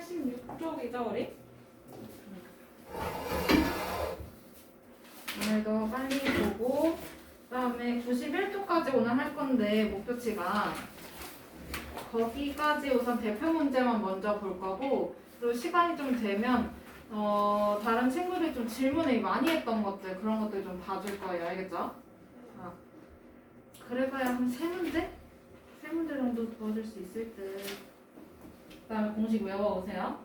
86쪽이죠 우리? 오늘도 빨리 보고 그다음에 91쪽까지 오늘 할 건데 목표치가 거기까지 우선 대표 문제만 먼저 볼 거고 그리고 시간이 좀 되면 다른 친구들이 좀 질문을 많이 했던 것들 그런 것들 좀 봐줄 거예요. 알겠죠? 자, 그래봐야 한 3문제? 3문제 정도 도와줄 수 있을 듯. 그다음에 공식 외워오세요.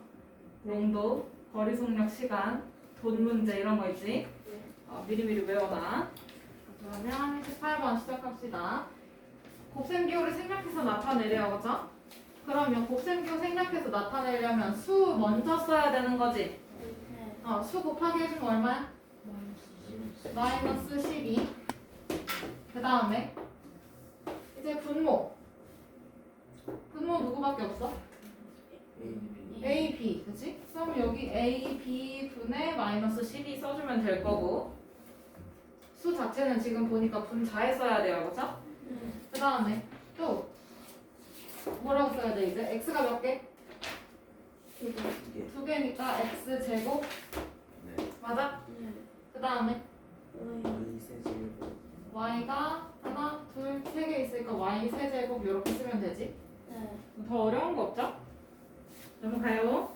용도, 거리 속력, 시간, 돈 문제 이런 거 있지? 미리미리 외워놔. 그러면 18번 시작합시다. 곱셈기호를 생략해서 나타내래요. 그죠? 그러면 곱셈기호 생략해서 나타내려면 수 먼저 써야 되는 거지? 수 곱하기 해주면 얼마야? 마이너스 12. 그 다음에 이제 분모. 분모 누구밖에 없어? A, B. 그치? 그럼 여기 A, B 분의 마이너스 12 써주면 될 거고 수 자체는 지금 보니까 분자에 써야 돼요. 그죠? 그 다음에 또 뭐라고 써야 돼 이제? x가 몇 개? 2개니까 x제곱 맞아? 그 다음에 y가 하나, 둘, 세 개 있으니까 y 세제곱 이렇게 쓰면 되지? 더 어려운 거 없죠? 넘어가요.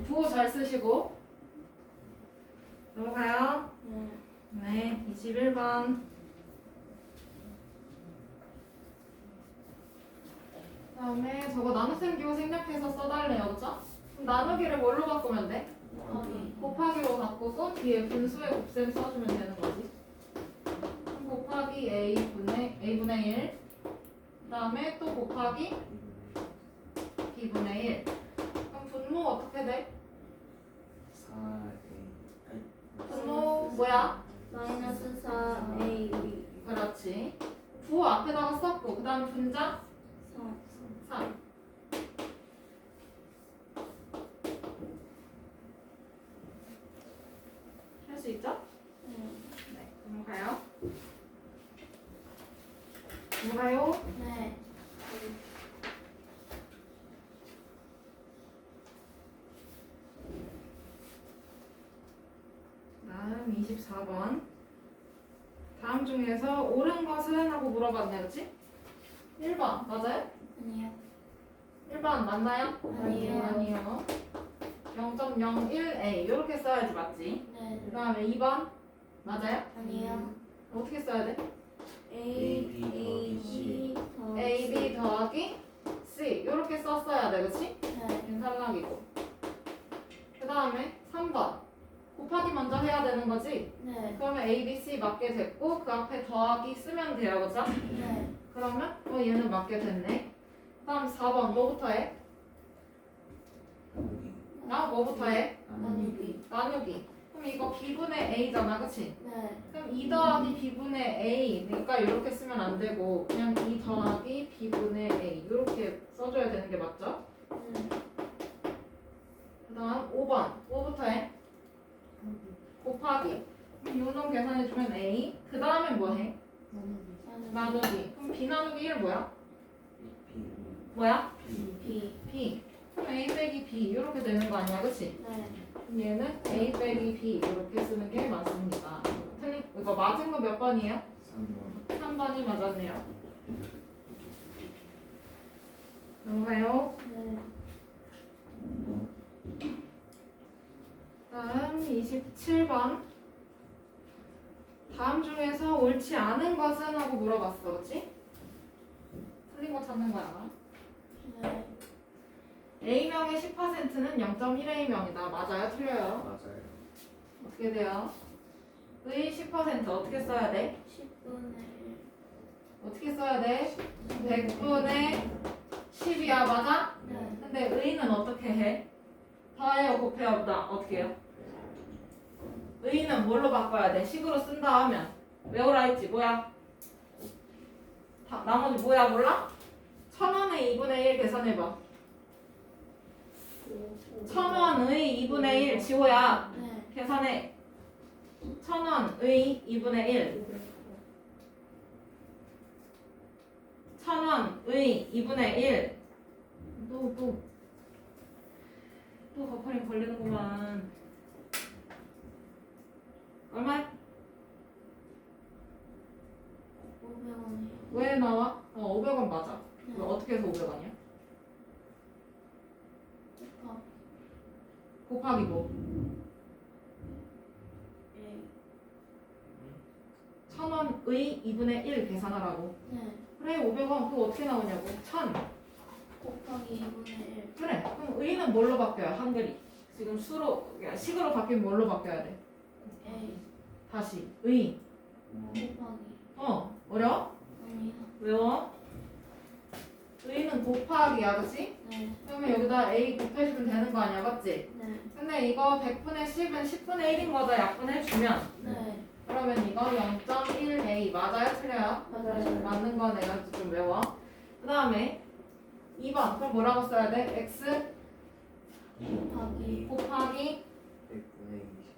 부호 잘 쓰시고 넘어가요. 네, 21번 그 다음에 저거 나눗셈 기호 생략해서 써달래요. 그쵸? 그럼 나누기를 뭘로 바꾸면 돼? 곱하기로 바꾸고 뒤에 분수의 곱셈 써주면 되는 거지. 그럼 곱하기 A분의 1 그 다음에 또 곱하기 B분의 1 그럼 분모 어떻게 돼? 분모 뭐야? 마이너스 4A 그렇지. 부호 앞에다가 썼고 그 다음에 분자 3. 할 수 있죠? 네. 넘어가요. 넘어가요. 네. 다음 24번. 다음 중에서 옳은 것은 하고 물어봤네, 그치? 1번 맞아요? 아니요. 1번 맞나요? 아니요. 아니요. 0.01a 이렇게 써야지 맞지? 네. 그 다음에 2번 맞아요? 아니요. 어떻게 써야 돼? A B a, b 더하기 c 이렇게 썼어야 돼, 그치? 네. 얘는 탈락이고. 그 다음에 3번 곱하기 먼저 해야 되는 거지? 네. 그러면 a, b, c 맞게 됐고 그 앞에 더하기 쓰면 돼요, 그죠? 네. 그러면 얘는 맞게 됐네. 그 다음 4번 뭐부터 해? 뭐부터 해? 나누기. 나누기. 그럼 이거 b분의 a잖아, 그치? 네. 그럼 2 더하기 b분의 a 그러니까 이렇게 쓰면 안 되고 그냥 2 더하기 b분의 a 이렇게 써줘야 되는 게 맞죠? 그 다음 5번 뭐부터 해? 곱하기. 그럼 요놈 계산해주면 a 그 다음에 뭐 해? 나누기. 그럼 b 나누기 1 뭐야? 뭐야? B. b. 그럼 a 빼기 b 이렇게 되는 거 아니야, 그치? 네. 그럼 얘는 a 빼기 b 이렇게 쓰는 게 맞습니다. 이거 맞은 거 몇 번이에요? 3번이 맞았네요. 넘어가요. 네. 다음 27번. 다음 중에서 옳지 않은 것은 하고 물어봤어, 그렇지? 틀린 거 찾는 거야. 네. A명의 10%는 0.1A명이다. 맞아요? 틀려요? 맞아요. 어떻게 돼요? 의 10% 어떻게 써야 돼? 10분의 1. 어떻게 써야 돼? 100분의 10이야, 맞아? 네. 근데 의는 어떻게 해? 더해요, 곱해요, 어떻게 해요? 의는 뭘로 바꿔야 돼? 식으로 쓴다 하면 외우라 했지, 뭐야? 나머지 뭐야, 몰라? 1000원의 2분의 1 계산해봐. 1000원의 2분의 1 지호야. 네. 계산해. 1000원의 2분의 1 1000원의 2분의 1 또 또 버퍼링 걸리는구만. 얼마야? 500원이요. 왜 나와? 500원 맞아. 네. 왜 어떻게 해서 500원이야? 곱하기 곱하기 뭐? 1000원의 2분의 1 계산하라고. 네. 그래 500원 그거 어떻게 나오냐고. 1000. 곱하기 2분의 1. 그래 그럼 의는 뭘로 바뀌어요? 한글이 지금 수로 그러니까 식으로 바뀌면 뭘로 바뀌어야 돼? A 다시 의. 곱하기 어려워? 아니요. 외워. 의는 곱하기야 그치? 네. 그러면 여기다 a 곱해주면 되는 거 아니야 맞지? 네. 근데 이거 100분의 10은 10분의 1인 거다 약분해주면 네. 그러면 이거 0.1a 맞아요? 틀려요? 맞아요. 맞는 거 내가 좀 외워. 그 다음에 2번 그럼 뭐라고 써야 돼? x 곱하기 곱하기 100분의 20.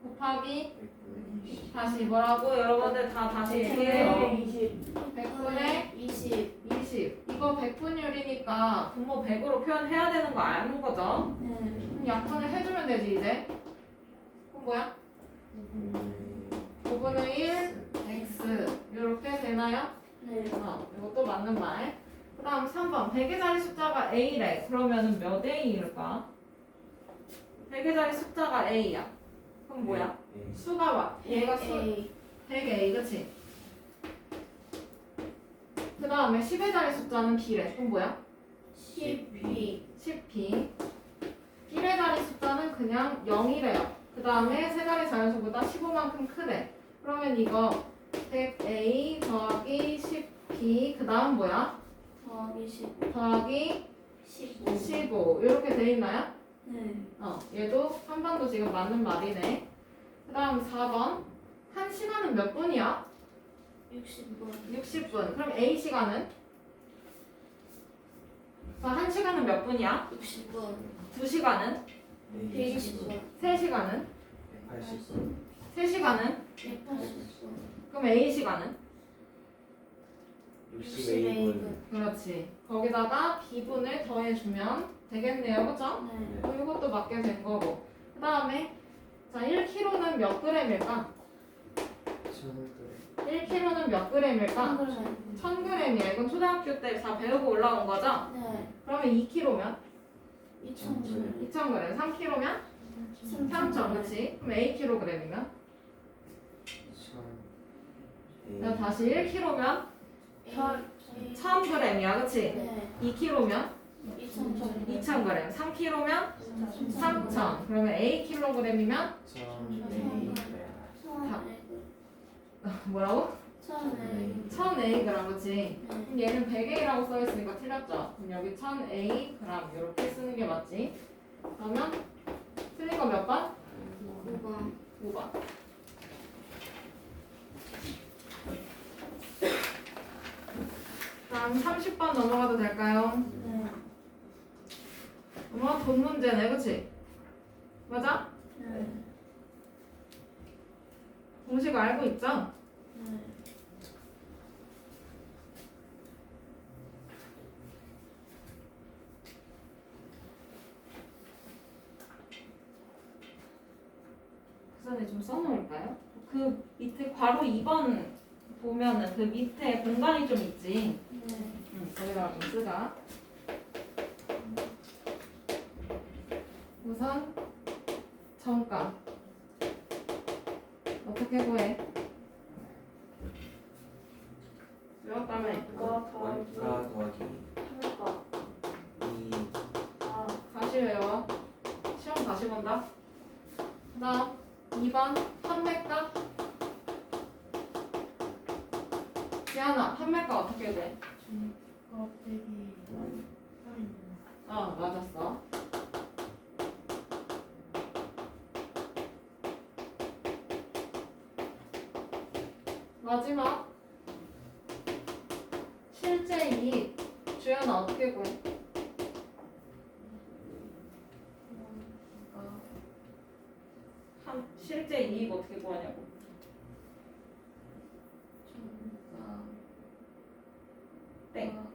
곱하기 100분의 20. 다시 뭐라고? 여러분들 다 다시 얘기해요. 100분의 20. 20 이거 100분율이니까 분모 100으로 표현해야 되는 거 아는 거죠? 네. 그럼 약분을 해주면 되지 이제. 그럼 뭐야? 5분의 1 x 이렇게 되나요? 네. 이것도 맞는 말. 그 다음 3번 100의 자리 숫자가 a래. 그러면은 몇 a일까? 100의 자리 숫자가 a야. 그럼 뭐야? 수가 와. 얘가 수 A 100a 그치? 그 다음에 10의 자리 숫자는 b래. 그럼 뭐야? 10B 10b. b의 자리 숫자는 그냥 0이래요. 그 다음에 세 자리 자연수보다 15만큼 크대. 그러면 이거 100a 더하기 10b 그 다음 뭐야? 더하기 10 더하기 15. 15 이렇게 돼 있나요? 네. 얘도 3번도 지금 맞는 말이네. 그 다음 4번 1시간은 몇 분이야? 60분 60분. 그럼 A시간은? 자, 1시간은 몇 분이야? 60분 2시간은? 120분 3시간은? 180분. 3시간은? 180분 그럼 A시간은? 60A분. 그렇지. 거기다가 B분을 더해주면 되겠네요. 그죠? 네. 이것도 맞게 된 거고. 그 다음에 자 1kg는 몇 g일까? 1kg는 몇 g일까? 1000g이야. 이건 초등학교 때 다 배우고 올라온 거죠? 네. 그러면 2kg면? 2,000분 2000g. 3kg면? 3000, 그치? 그럼 Akg이면? 자, 다시 1kg면? 1000g이야, 그치? 네. 2kg면? 2,000분 2000g. 3kg면? 3000. 그러면 Akg이면? 뭐라고? 1000A, 그치? 그럼 얘는 100A라고 써있으니까 틀렸죠? 그럼 여기 1000A 이렇게 쓰는 게 맞지? 그러면 틀린 거 몇 번? 5번 5번. 다음 30번 넘어가도 될까요? 네. 돈 문제네, 그치? 맞아? 네. 공식 알고 있죠? 네. 그 전에 좀 써놓을까요? 그 밑에 괄호 2번 보면은 그 밑에 공간이 좀 있지? 네. 거기다가 좀 쓰자. 우선 정가 어떻게 구해? 외웠다며? 원가 더하기 2. 다시 외워. 시험 다시 본다. 그 다음 2번 판매가. 지안아 판매가 어떻게 돼? 맞았어. 마지막 실제 이익. 주연아 어떻게 구해? 실제 이익 어떻게 구하냐고. 땡.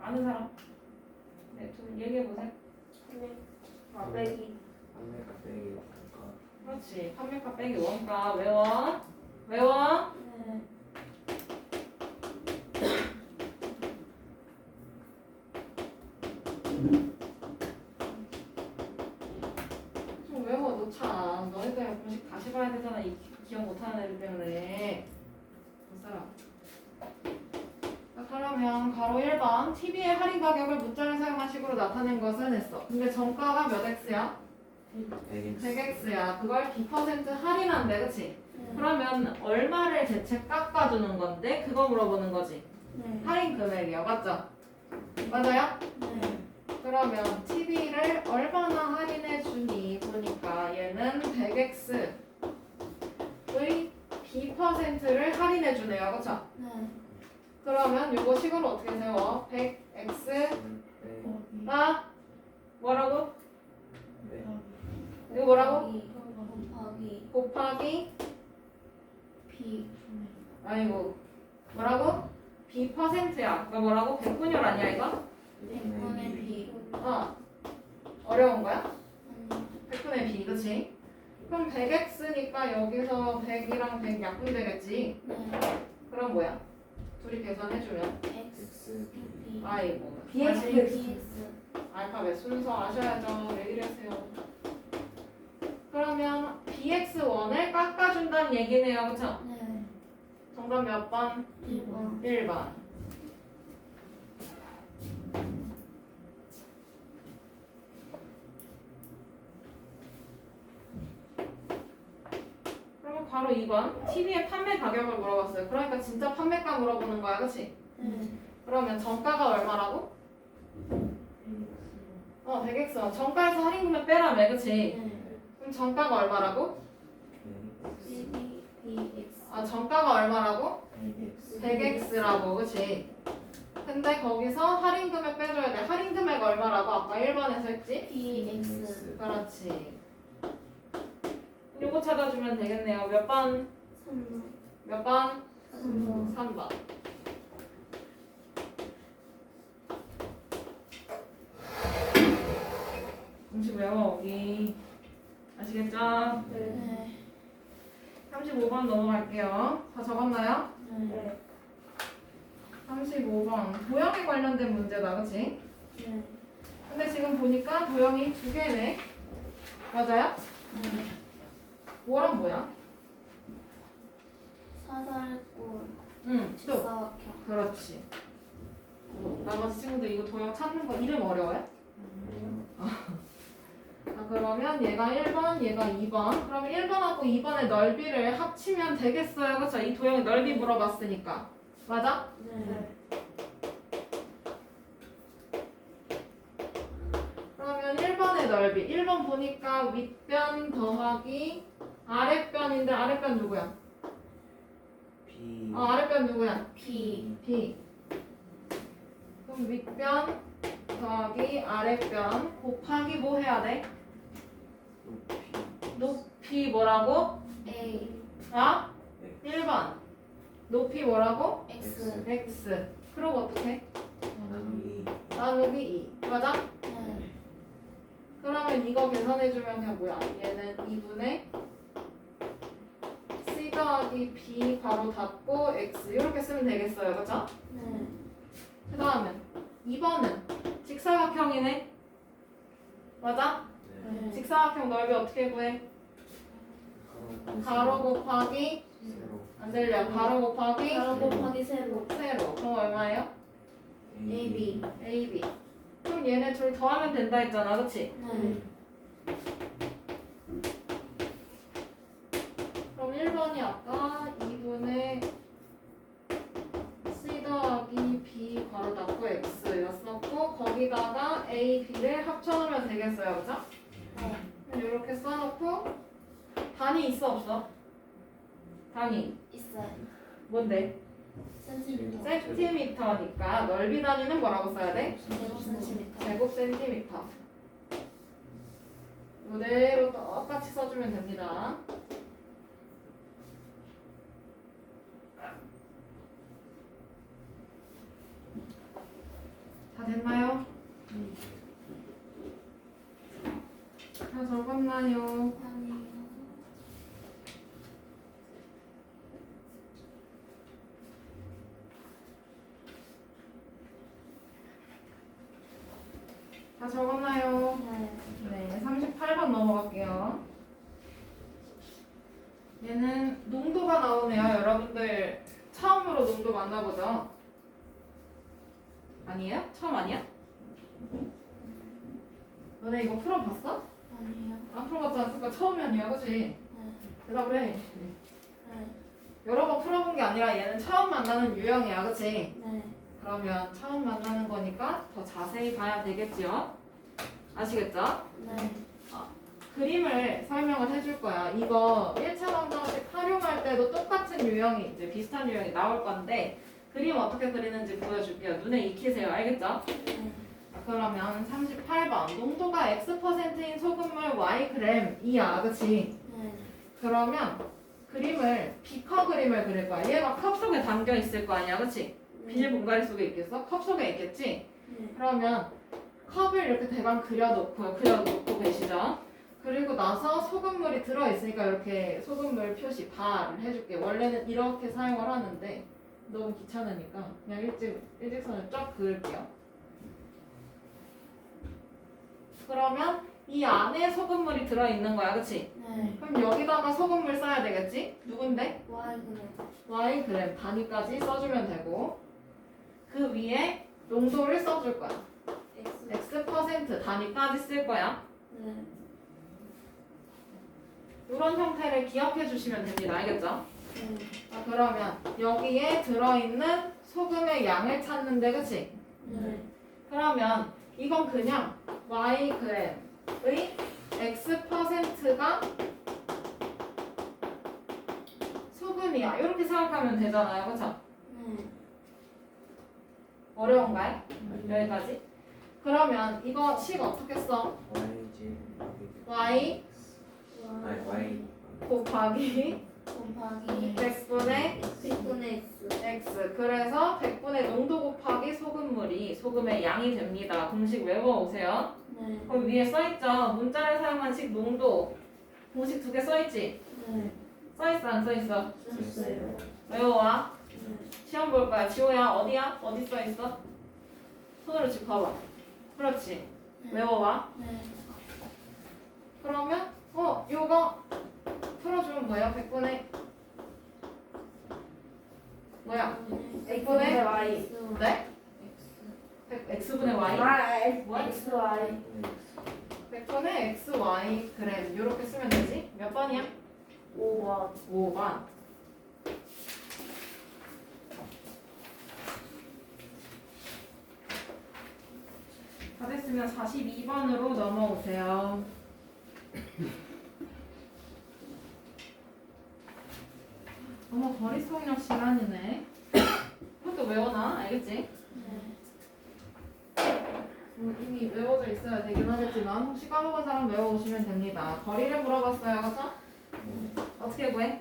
아는 사람? 아, 빼기. 판매가 빼기 원가. 그렇지. 판매가 빼기 원가 외워. 외워. 네. 좀 외워 놓자. 너희들 공식 다시 봐야 되잖아. 이 기억 못하는 애들 때문에. 못 살아. 자, 그러면 가로 1번 TV의 할인 가격을 문자를 사용한 식으로 나타낸 것은 했어. 근데 정가가 몇 X야? 100x. 100X야. 그걸 B% 할인한대. 그치? 그러면 얼마를 대체 깎아주는 건데 그거 물어보는 거지. 네. 할인 금액이요. 맞죠? 맞아요? 네. 그러면 TV를 얼마나 할인해 주니 보니까 얘는 100X의 B%를 할인해 주네요. 그쵸? 네. 그러면 요거 식으로 어떻게 세워? 100X가 네. 뭐라고? 네. 이거 뭐라고? 곱하기 곱하기 B. 아이고 뭐라고? B%야. 그러니까 뭐라고? 백분율 아니야 이거? 100분의 B. 어려운 거야? 아니, 100분의 B 그치? 그럼 100X니까 여기서 100이랑 100 약분 되겠지? 네. 그럼 뭐야? 둘이 계산해주면 X. B. 아이고 BX. 다시 BX. 알파벳 순서 아셔야죠. 왜 이러세요? 그러면 BX1을 깎아준다는 얘기네요. 그쵸? 네. 정답 몇 번? 1번. 1번. 그러면 바로 2번. TV의 판매 가격을 물어봤어요. 그러니까 진짜 판매가 물어보는 거야. 그치? 네. 그러면 정가가 얼마라고? 100X. 정가에서 할인금액 빼라며. 그치? 네. 그럼 정가가 얼마라고? B. BX. 정가가 얼마라고? 100x. 100X라고. 그치? 근데 거기서 할인금액 빼줘야 돼. 할인금액 얼마라고? 아까 1번에서 했지? BX. 그렇지. 요거 찾아주면 되겠네요. 몇 번? 3번. 몇 번? 3번. 3번. 공식 외워 오기. 아시겠죠? 네. 35번 넘어갈게요. 다 적었나요? 네. 35번. 도형에 관련된 문제다. 그치? 네. 근데 지금 보니까 도형이 두 개네. 맞아요? 네. 뭐랑 뭐야? 사살골. 또. 직사각형. 그렇지. 나머지 친구들 이거 도형 찾는 거 이름 어려워요? 그러면 얘가 1번, 얘가 2번. 그러면 1번하고 2번의 넓이를 합치면 되겠어요. 그쵸? 이 도형의 넓이 물어봤으니까. 맞아? 네. 그러면 1번의 넓이. 1번 보니까 윗변 더하기 아랫변인데 아랫변 누구야? B. 아랫변 누구야? B. B. 그럼 윗변 더하기 아랫변 곱하기 뭐 해야 돼? 높이. 높이 뭐라고? A. 1번. 높이 뭐라고? X. X. 그럼 어떻게? 나누기. 나누기 2. 맞아? 네. 그러면 이거 계산해주면 그냥 뭐야? 얘는 2분의 C 더하기 B 바로 닫고 X. 이렇게 쓰면 되겠어요. 그죠? 네. 그 다음에 2번은 직사각형이네. 맞아? 네. 네. 직사각형 넓이 어떻게 구해? 가로 곱하기 세로. 안 들려. 가로 곱하기 가로 곱하기 세로. 세로. 그럼 얼마예요? AB. AB. 그럼 얘네 둘 더하면 된다 했잖아. 그치? 네. 그럼 1번이 아까 2분의 C 더하기 B 괄호 닫고 X였었고 거기다가 A, B를 합쳐놓으면 되겠어요. 그죠? 네. 이렇게 써놓고 단위 있어 없어? 단위 있어요. 뭔데? 센티미터. 센티미터니까 넓이 단위는 뭐라고 써야 돼? 제곱 센티미터. 제곱 센티미터. 이대로 똑같이 써주면 됩니다. 다 됐나요? 다 적었나요? 아니요. 다 적었나요? 네. 네, 38번 넘어갈게요. 얘는 농도가 나오네요. 여러분들 처음으로 농도 만나보죠. 아니에요? 처음 아니야? 너네 이거 풀어봤어? 아니요. 안 풀어봤잖아. 그러니까 처음이 아니야, 그치? 네. 대답을 해. 네. 여러 번 풀어본 게 아니라 얘는 처음 만나는 유형이야, 그치? 네. 그러면 처음 만나는 거니까 더 자세히 봐야 되겠지요? 아시겠죠? 네. 그림을 설명을 해줄 거야. 이거 1차 방정식 활용할 때도 똑같은 유형이 이제 비슷한 유형이 나올 건데 그림 어떻게 그리는지 보여줄게요. 눈에 익히세요. 알겠죠? 네. 자, 그러면 38번 농도가 X%인 소금물 Yg이야. 그치? 네. 그러면 그림을 비커 그림을 그릴 거야. 얘가 컵 속에 담겨 있을 거 아니야. 그치? 비닐 봉다리 속에 있겠어? 컵 속에 있겠지? 네. 그러면 컵을 이렇게 대강 그려놓고 계시죠? 그리고 나서 소금물이 들어있으니까 이렇게 소금물 표시 바를 해줄게. 원래는 이렇게 사용을 하는데 너무 귀찮으니까 그냥 일직선을 쫙 그을게요. 그러면 이 안에 소금물이 들어있는 거야. 그치? 네. 그럼 여기다가 소금물 써야 되겠지? 누군데? Y 그래. Yg 단위까지 써주면 되고 그 위에 농도를 써줄 거야. X. X% 단위까지 쓸 거야. 네. 이런 형태를 기억해 주시면 됩니다. 알겠죠? 네. 자, 그러면 여기에 들어있는 소금의 양을 찾는데, 그치? 네. 그러면 이건 그냥 Yg의 X%가 소금이야. 이렇게 생각하면 되잖아요. 그쵸? 네. 어려운가요? 여기까지? 그러면 이거 식 어떻게 써? YG Y 아니 Y 곱하기 곱하기 100분의 100분의 X. X. 그래서 100분의 농도 곱하기 소금물이 소금의 양이 됩니다. 공식 외워오세요. 네. 그럼 위에 써있죠. 문자를 사용한 식 농도. 공식 2개 써있지? 네. 써있어 안 써있어? 썼어요. 외워와. 네. 시험 볼 거야. 지호야 어디야? 어디 써있어? 손으로 짚어봐. 그렇지. 외워와. 네. 그러면 요거 풀어주면 뭐야? 100분의 뭐야? X분의 Y. 네? X분의 Y? 뭐야? XY. 100분의 XY 그램 이렇게 쓰면 되지? 몇 번이야? 5번. 5번. 다 됐으면 42번으로 넘어오세요. 어머 거리속력 시간이네. 그것도 외워놔. 알겠지? 네. 이미 외워져 있어야 되긴 하겠지만 혹시 까먹은 사람 외워오시면 됩니다. 거리를 물어봤어요. 그렇죠? 어떻게 구해?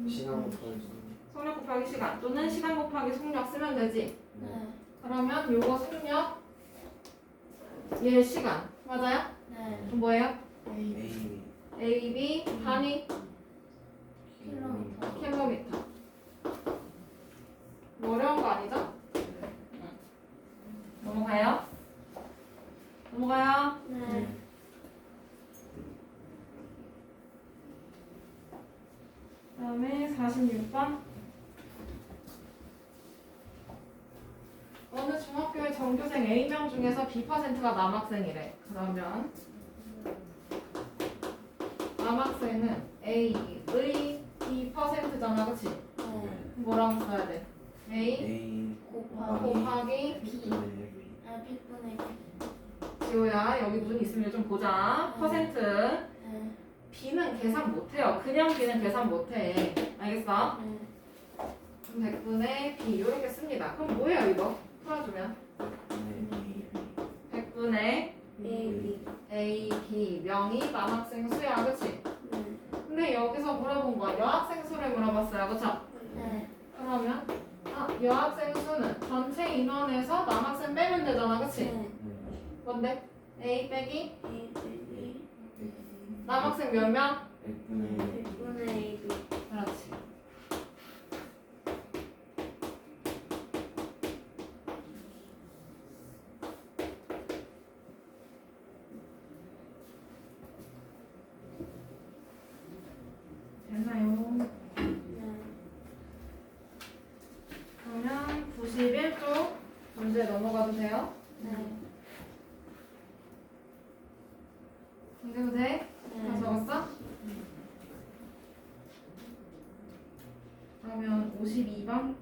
시간 곱하기 속력 곱하기 시간 또는 시간 곱하기 속력 쓰면 되지. 네. 그러면 요거 속력 얘 시간 맞아요? 네. 그럼 뭐예요? A A, B 단위 킬로미터. 킬로미터. 뭐 어려운 거 아니죠? 넘어가요? 넘어가요? 네. 그다음에 46번. 어느 중학교의 전교생 A명 중에서 B%가 남학생이래. 그러면 남학생은 A의 B%잖아, 그치? 네. 뭐라고 써야 돼? A A 곱하기 B. B 아, 100분의 B. 지호야, 여기 문 있으면 좀 보자. 퍼센트. 네. B는 계산 못해요. 그냥 B는 계산 못해. 알겠어? 네. 그럼 100분의 B 이렇게 씁니다. 그럼 뭐예요 이거? 풀어주면 100분의 A, B. A, B 명이 남학생 수야, 그치? 네. 근데 여기서 물어본 거 여학생 수를 물어봤어요, 그쵸? 네. 그러면 여학생 수는 전체 인원에서 남학생 빼면 되잖아, 그치? 네. 뭔데? A 빼기 A, B. 남학생 몇 명? 100분의 100분의 AB. 그렇지. 됐나요? 네. 그러면 91쪽 문제 넘어가도 돼요? 네. 문제도 돼? 다 네. 적었어? 그러면 52번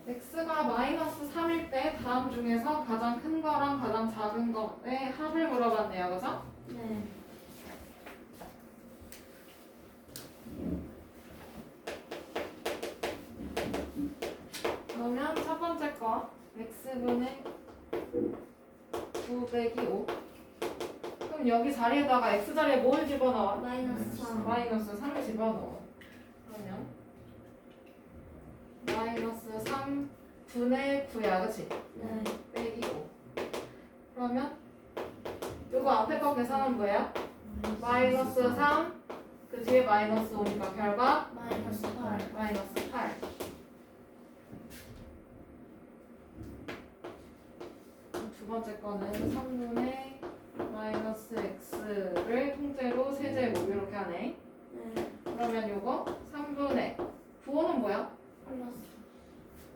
x가 마이너스 3일 때 다음 중에서 가장 큰 거랑 가장 작은 거의 합을 물어봤네요. 그죠? 네. 그러면 첫 번째 거 x분의 9 빼기 5 그럼 여기 자리에다가 x 자리에 뭘 집어넣어? 마이너스 3. 마이너스 3을 집어넣어. 그러면 마이너스 3분의 9야, 그치? 네. 빼기 5. 그러면 이거 앞에 거 계산은 뭐예요? 마이너스 3, 그 뒤에 마이너스 5니까 결과 마이너스 8. 마이너스 8. 두 번째 거는 3분의 마이너스 x를 통째로 세제곱 이렇게 하네. 네. 그러면 요거 3분의 9호는 뭐야? 플러스.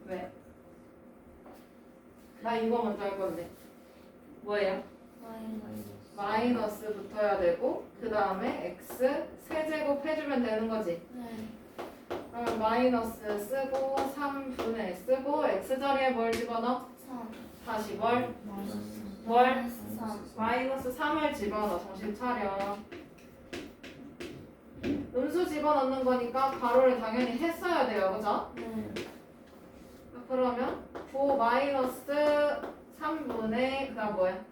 왜? 나 이거 먼저 할 건데 뭐예요? 마이너스. 마이너스 붙어야 되고 그 다음에 x 세제곱 해주면 되는 거지. 네. 그러면 마이너스 쓰고 3분의 쓰고 x 자리에 뭘 집어넣어? 3. 다시 뭘? 마이너스. 뭘? 마이너스 3. 마이너스 3을 집어넣어. 정신 차려. 음수 집어넣는 거니까 가로를 당연히 했어야 돼요. 그죠? 네. 그러면 9 마이너스 3분의 그 다음 뭐야?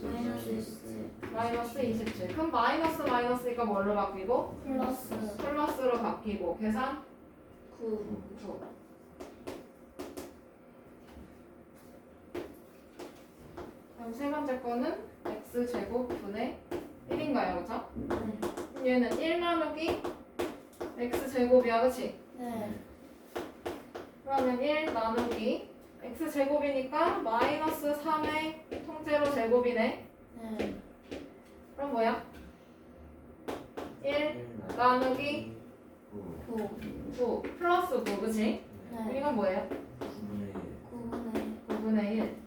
마이너스 27. 마이너스 27. 그럼 마이너스 마이너스니까 뭘로 바뀌고? 플러스. 플러스로 바뀌고 계산 9. 9. 그럼 세 번째 거는 x제곱분의 1인가요? 그쵸? 네. 그럼 얘는 1 나누기 x제곱이야. 그치? 네. 그러면 1 나누기 x제곱이니까 마이너스 3의 통째로 제곱이네. 네. 그럼 뭐야? 1 나누기 9. 9 플러스 9 그치? 네. 이건 뭐예요? 9분의 9분의 1.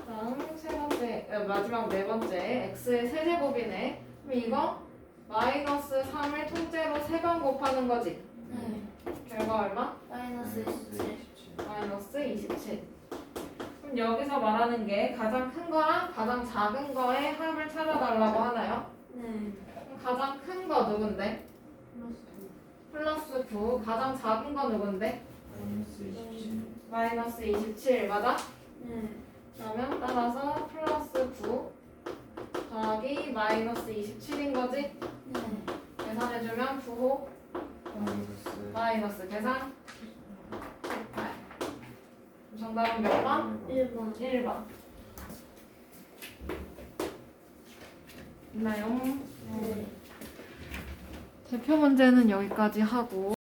다음 세 번째, 마지막 네 번째 x의 세제곱이네. 그럼 이거 마이너스 3을 통째로 3번 곱하는 거지. 네. 결과 얼마? 마이너스 27. 마이너스 27. 그럼 여기서 말하는 게 가장 큰 거랑 가장 작은 거의 합을 찾아달라고 하나요? 네. 그럼 가장 큰 거 누군데? 플러스 9. 가장 작은 거 누군데? 마이너스 27. 맞아? 네. 그러면 따라서 플러스 9 더하기 마이너스 27인 거지? 네. 계산해주면 9호 마이너스 계산 18. 정답은 몇 번? 1번. 1번. 있나요? 네. 대표 문제는 여기까지 하고